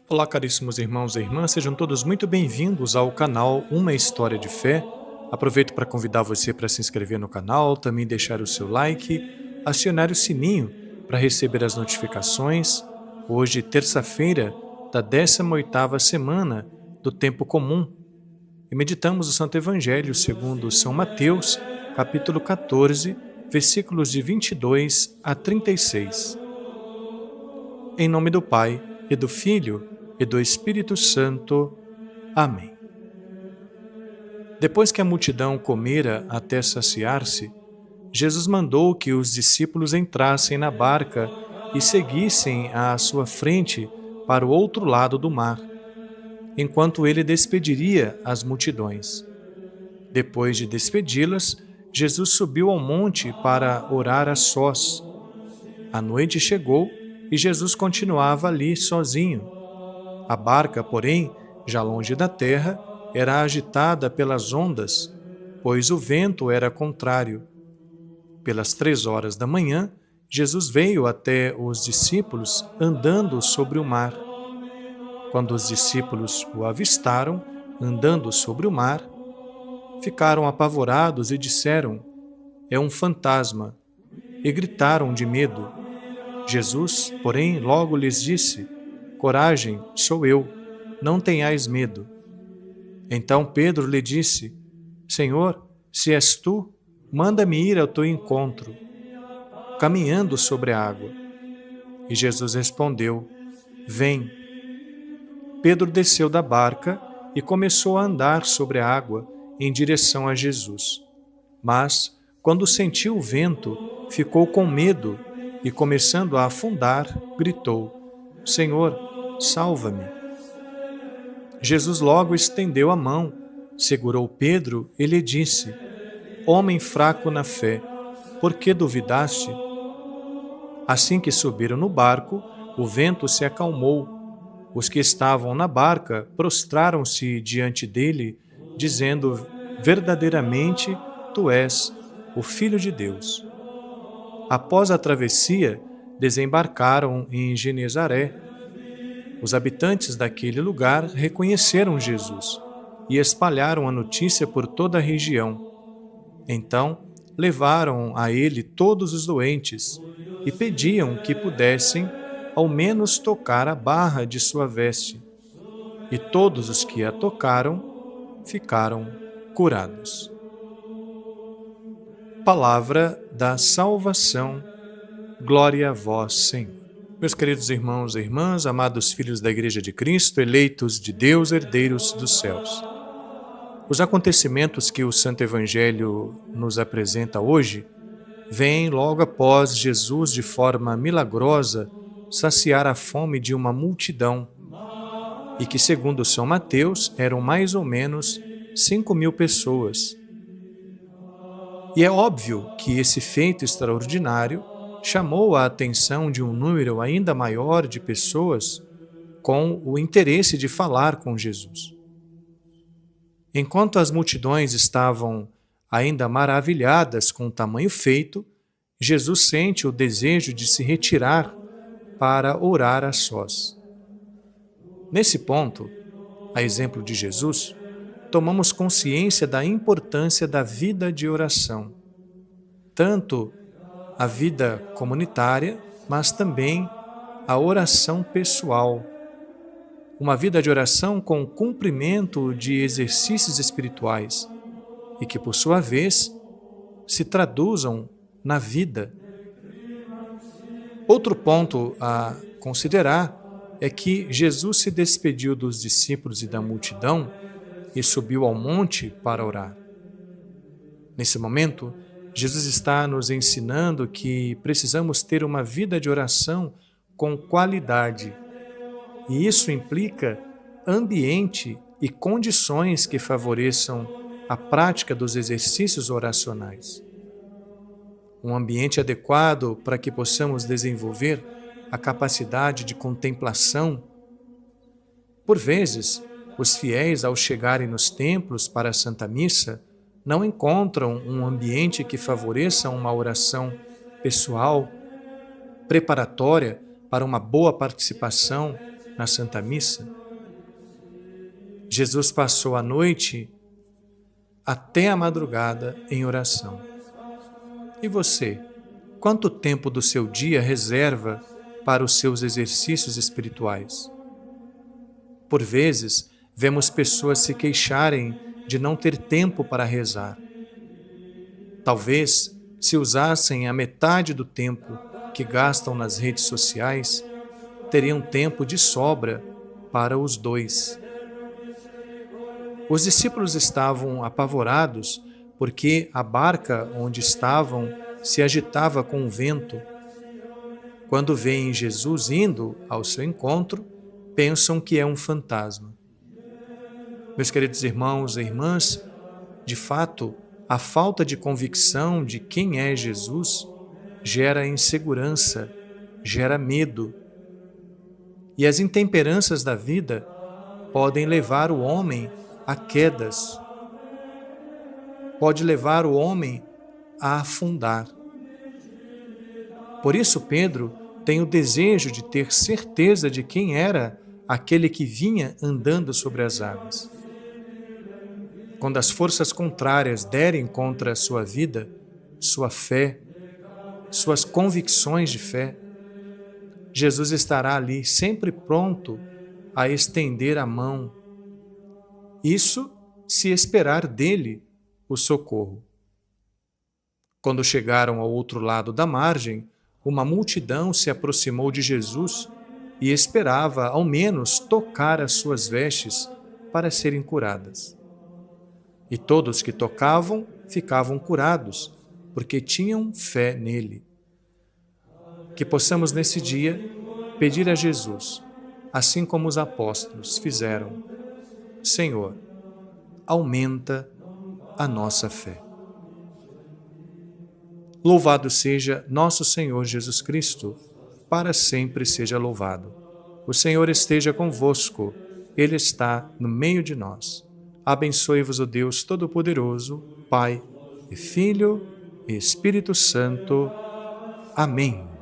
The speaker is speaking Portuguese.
Olá, caríssimos irmãos e irmãs, sejam todos muito bem-vindos ao canal Uma História de Fé. Aproveito para convidar você para se inscrever no canal, também deixar o seu like, acionar o sininho para receber as notificações. Hoje, terça-feira da 18ª semana do Tempo Comum, e meditamos o Santo Evangelho segundo São Mateus, capítulo 14, versículos de 22 a 36. Em nome do Pai, e do Filho, e do Espírito Santo. Amém. Depois que a multidão comera até saciar-se, Jesus mandou que os discípulos entrassem na barca e seguissem à sua frente para o outro lado do mar, enquanto ele despediria as multidões. Depois de despedi-las, Jesus subiu ao monte para orar a sós. A noite chegou e Jesus continuava ali sozinho. A barca, porém, já longe da terra, era agitada pelas ondas, pois o vento era contrário. Pelas 3 horas da manhã, Jesus veio até os discípulos andando sobre o mar. Quando os discípulos o avistaram, andando sobre o mar, ficaram apavorados e disseram: "É um fantasma!" e gritaram de medo. Jesus, porém, logo lhes disse: "Coragem, sou eu, não tenhais medo." Então Pedro lhe disse: "Senhor, se és tu, manda-me ir ao teu encontro, caminhando sobre a água." E Jesus respondeu: "Vem." Pedro desceu da barca e começou a andar sobre a água em direção a Jesus. Mas, quando sentiu o vento, ficou com medo e, começando a afundar, gritou: "Senhor, salva-me." Jesus logo estendeu a mão, segurou Pedro e lhe disse: "Homem fraco na fé, por que duvidaste?" Assim que subiram no barco, o vento se acalmou. Os que estavam na barca prostraram-se diante dele, dizendo: "Verdadeiramente, tu és o Filho de Deus." Após a travessia, desembarcaram em Genesaré. Os habitantes daquele lugar reconheceram Jesus e espalharam a notícia por toda a região. Então, levaram a ele todos os doentes e pediam que pudessem, ao menos, tocar a barra de sua veste. E todos os que a tocaram ficaram curados. Palavra da salvação. Glória a vós, Senhor. Meus queridos irmãos e irmãs, amados filhos da Igreja de Cristo, eleitos de Deus, herdeiros dos céus. Os acontecimentos que o Santo Evangelho nos apresenta hoje vêm logo após Jesus, de forma milagrosa, saciar a fome de uma multidão, e que, segundo São Mateus, eram mais ou menos 5.000 pessoas. E é óbvio que esse feito extraordinário chamou a atenção de um número ainda maior de pessoas com o interesse de falar com Jesus. Enquanto as multidões estavam ainda maravilhadas com o tamanho feito, Jesus sente o desejo de se retirar para orar a sós. Nesse ponto, a exemplo de Jesus, tomamos consciência da importância da vida de oração, tanto a vida comunitária, mas também a oração pessoal. Uma vida de oração com cumprimento de exercícios espirituais e que, por sua vez, se traduzam na vida. Outro ponto a considerar é que Jesus se despediu dos discípulos e da multidão e subiu ao monte para orar. Nesse momento, Jesus está nos ensinando que precisamos ter uma vida de oração com qualidade. E isso implica ambiente e condições que favoreçam a prática dos exercícios oracionais. Um ambiente adequado para que possamos desenvolver a capacidade de contemplação. Por vezes, os fiéis, ao chegarem nos templos para a Santa Missa, não encontram um ambiente que favoreça uma oração pessoal, preparatória para uma boa participação na Santa Missa, Jesus passou a noite até a madrugada em oração. E você, quanto tempo do seu dia reserva para os seus exercícios espirituais? Por vezes, vemos pessoas se queixarem de não ter tempo para rezar. Talvez, se usassem a metade do tempo que gastam nas redes sociais, teriam tempo de sobra para os dois. Os discípulos estavam apavorados porque a barca onde estavam se agitava com o vento. Quando veem Jesus indo ao seu encontro, pensam que é um fantasma. Meus queridos irmãos e irmãs, de fato, a falta de convicção de quem é Jesus gera insegurança, gera medo. E as intemperanças da vida podem levar o homem a quedas, pode levar o homem a afundar. Por isso, Pedro tem o desejo de ter certeza de quem era aquele que vinha andando sobre as águas. Quando as forças contrárias derem contra a sua vida, sua fé, suas convicções de fé, Jesus estará ali sempre pronto a estender a mão. Isso se esperar dele o socorro. Quando chegaram ao outro lado da margem, uma multidão se aproximou de Jesus e esperava, ao menos, tocar as suas vestes para serem curadas. E todos que tocavam ficavam curados, porque tinham fé nele. Que possamos nesse dia pedir a Jesus, assim como os apóstolos fizeram: Senhor, aumenta a nossa fé. Louvado seja nosso Senhor Jesus Cristo, para sempre seja louvado. O Senhor esteja convosco, Ele está no meio de nós. Abençoe-vos o Deus Todo-Poderoso, Pai e Filho e Espírito Santo. Amém.